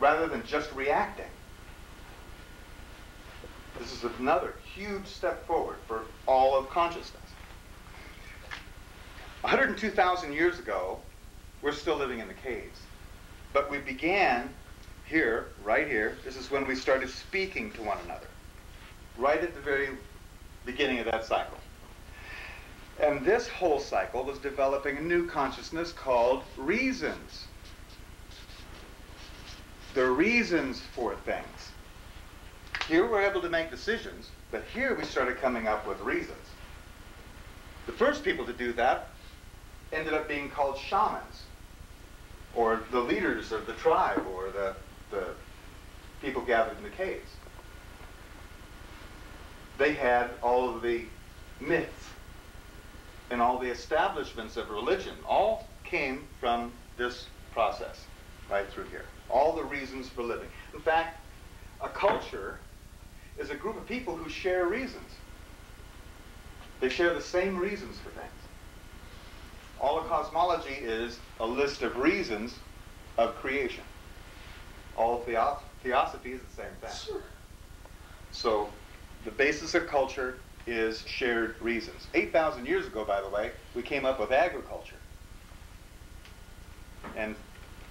rather than just reacting. This is another huge step forward for all of consciousness. 102,000 years ago, we're still living in the caves. But we began here, right here. This is when we started speaking to one another, right at the very beginning of that cycle. And this whole cycle was developing a new consciousness called reasons. The reasons for things. Here we're able to make decisions, but here we started coming up with reasons. The first people to do that ended up being called shamans, or the leaders of the tribe, or the people gathered in the caves. They had all of the myths and all the establishments of religion, all came from this process, right through here. All the reasons for living. In fact, a culture is a group of people who share reasons. They share the same reasons for things. All of cosmology is a list of reasons of creation. All of theosophy is the same thing. Sure. So the basis of culture is shared reasons. 8,000 years ago, by the way, we came up with agriculture. And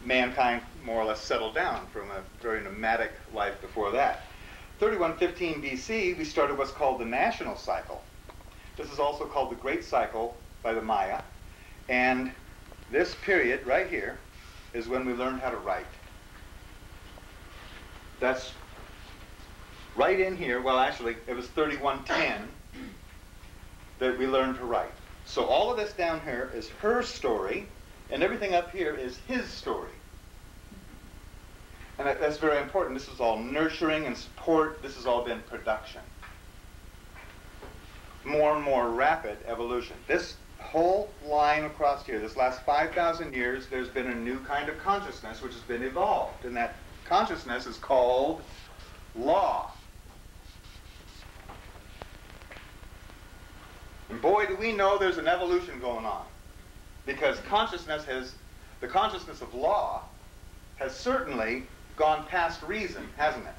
mankind more or less settled down from a very nomadic life before that. 3115 BC, we started what's called the national cycle. This is also called the Great Cycle by the Maya. And this period right here is when we learned how to write. That's right in here. Well, actually, it was 3110 that we learned to write. So all of this down here is her story, and everything up here is his story. And that's very important. This is all nurturing and support. This has all been production. More and more rapid evolution. This whole line across here, this last 5,000 years, there's been a new kind of consciousness which has been evolved. And that consciousness is called law. And boy, do we know there's an evolution going on. Because the consciousness of law has certainly gone past reason, hasn't it?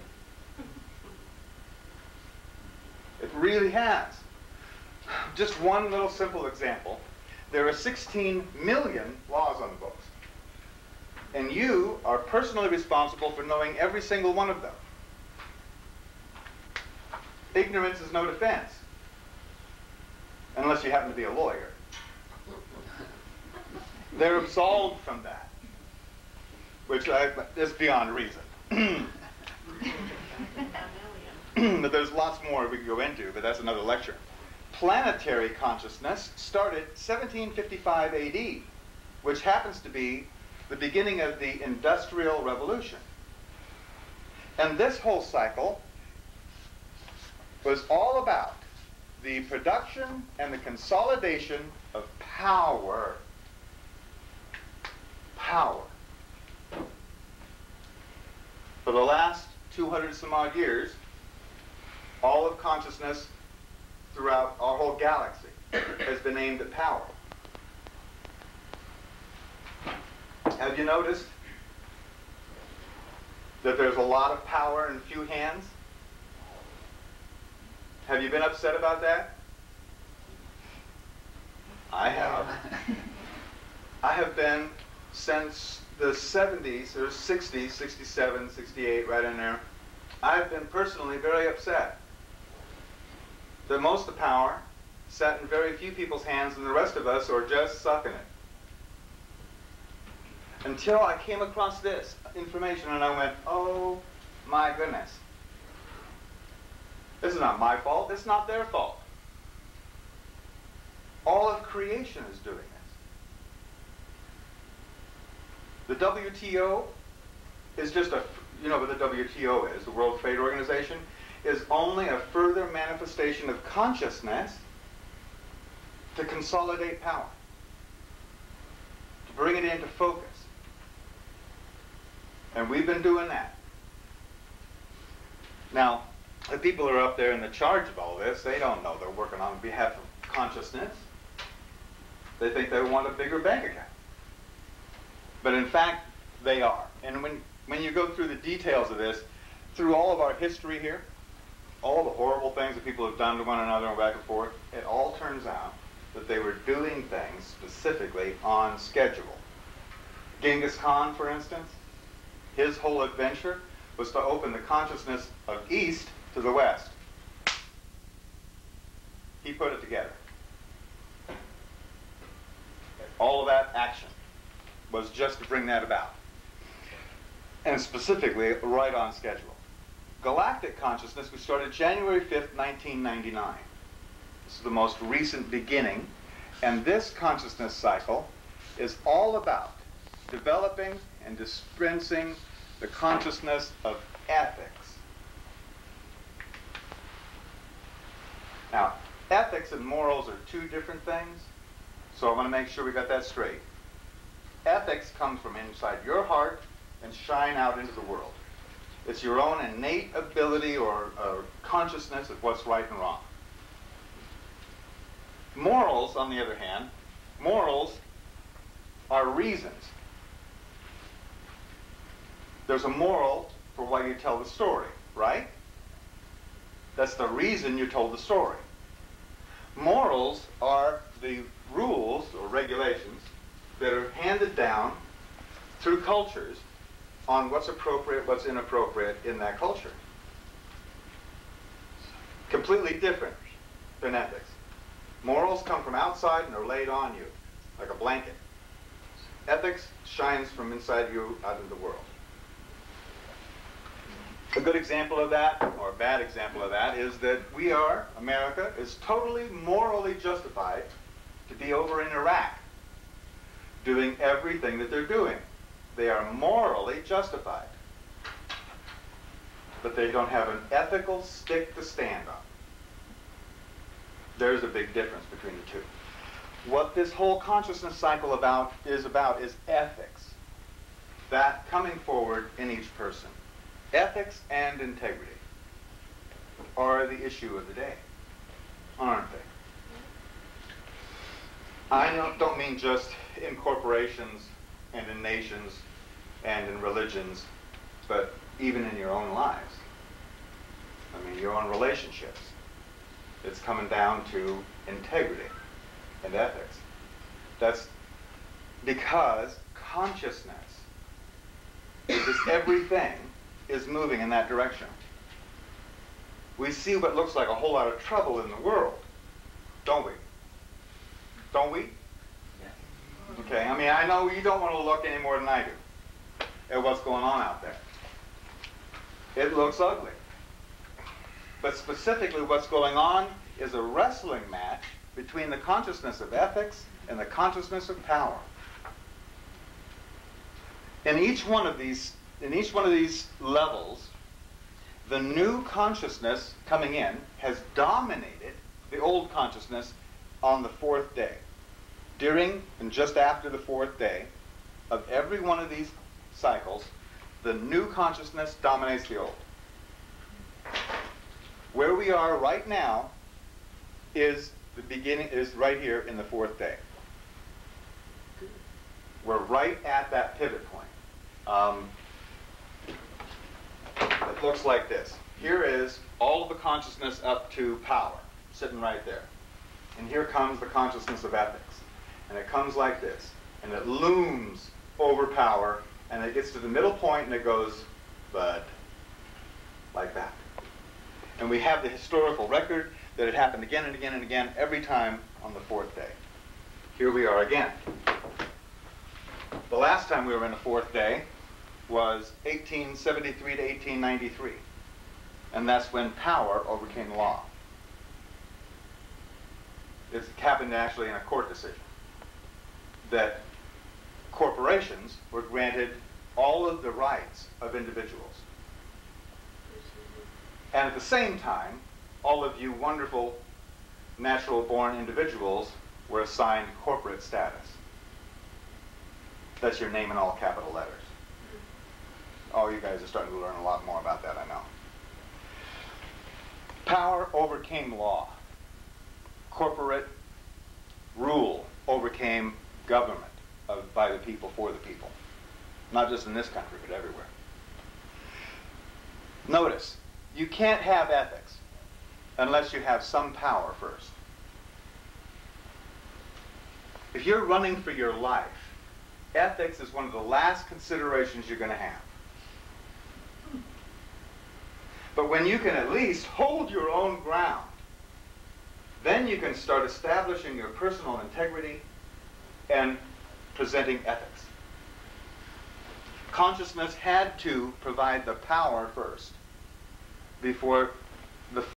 It really has. Just one little simple example. There are 16 million laws on the books. And you are personally responsible for knowing every single one of them. Ignorance is no defense. Unless you happen to be a lawyer. They're absolved from that. Which is beyond reason. But there's lots more we could go into, but that's another lecture. Planetary consciousness started 1755 AD, which happens to be the beginning of the Industrial Revolution. And this whole cycle was all about the production and the consolidation of power. Power. For the last 200 some odd years, all of consciousness throughout our whole galaxy has been aimed at power. Have you noticed that there's a lot of power in few hands? Have you been upset about that? I have. I have been since the 70s, or 60s, 67, 68, right in there. I've been personally very upset that most of the power sat in very few people's hands and the rest of us are just sucking it. Until I came across this information and I went, oh my goodness. This is not my fault, it's not their fault. All of creation is doing this. The WTO is just a, you know what the WTO is, the World Trade Organization, is only a further manifestation of consciousness to consolidate power, to bring it into focus. And we've been doing that. Now, the people who are up there in the charge of all this, they don't know they're working on behalf of consciousness. They think they want a bigger bank account. But in fact, they are. And when when you go through the details of this, through all of our history here, all the horrible things that people have done to one another and back and forth, it all turns out that they were doing things specifically on schedule. Genghis Khan, for instance, his whole adventure was to open the consciousness of East to the West. He put it together. All of that action was just to bring that about. And specifically, right on schedule. Galactic consciousness was started January 5th, 1999. This is the most recent beginning. And this consciousness cycle is all about developing and dispensing the consciousness of ethics. Now, ethics and morals are two different things, so I want to make sure we got that straight. Ethics comes from inside your heart and shine out into the world. It's your own innate ability or consciousness of what's right and wrong. Morals, on the other hand, morals are reasons. There's a moral for why you tell the story, right? That's the reason you told the story. Morals are the rules or regulations that are handed down through cultures on what's appropriate, what's inappropriate in that culture. Completely different than ethics. Morals come from outside and are laid on you, like a blanket. Ethics shines from inside you out into the world. A good example of that, or a bad example of that, is that America is totally morally justified to be over in Iraq, doing everything that they're doing. They are morally justified. But they don't have an ethical stick to stand on. There's a big difference between the two. What this whole consciousness cycle is ethics. That coming forward in each person. Ethics and integrity are the issue of the day, aren't they? I don't mean just in corporations and in nations and in religions, but even in your own lives. I mean, your own relationships. It's coming down to integrity and ethics. That's because consciousness, because everything is moving in that direction. We see what looks like a whole lot of trouble in the world, don't we? Don't we? Yeah. Okay, I mean, I know you don't want to look any more than I do at what's going on out there. It looks ugly. But specifically what's going on is a wrestling match between the consciousness of ethics and the consciousness of power. In each one of these levels, the new consciousness coming in has dominated the old consciousness on the fourth day. During and just after the fourth day of every one of these cycles, the new consciousness dominates the old. Where we are right now is right here in the fourth day. We're right at that pivot point. It looks like this. Here is all of the consciousness up to power, sitting right there. And here comes the consciousness of ethics. And it comes like this. And it looms over power, and it gets to the middle point, and it goes, bud, like that. And we have the historical record that it happened again and again and again every time on the fourth day. Here we are again. The last time we were in the fourth day was 1873 to 1893. And that's when power overcame law. It happened actually in a court decision that corporations were granted all of the rights of individuals. And at the same time, all of you wonderful natural-born individuals were assigned corporate status. That's your name in all capital letters. Oh, you guys are starting to learn a lot more about that, I know. Power overcame law. Corporate rule overcame government by the people, for the people. Not just in this country, but everywhere. Notice, you can't have ethics unless you have some power first. If you're running for your life, ethics is one of the last considerations you're going to have. But when you can at least hold your own ground, then you can start establishing your personal integrity and presenting ethics. Consciousness had to provide the power first before the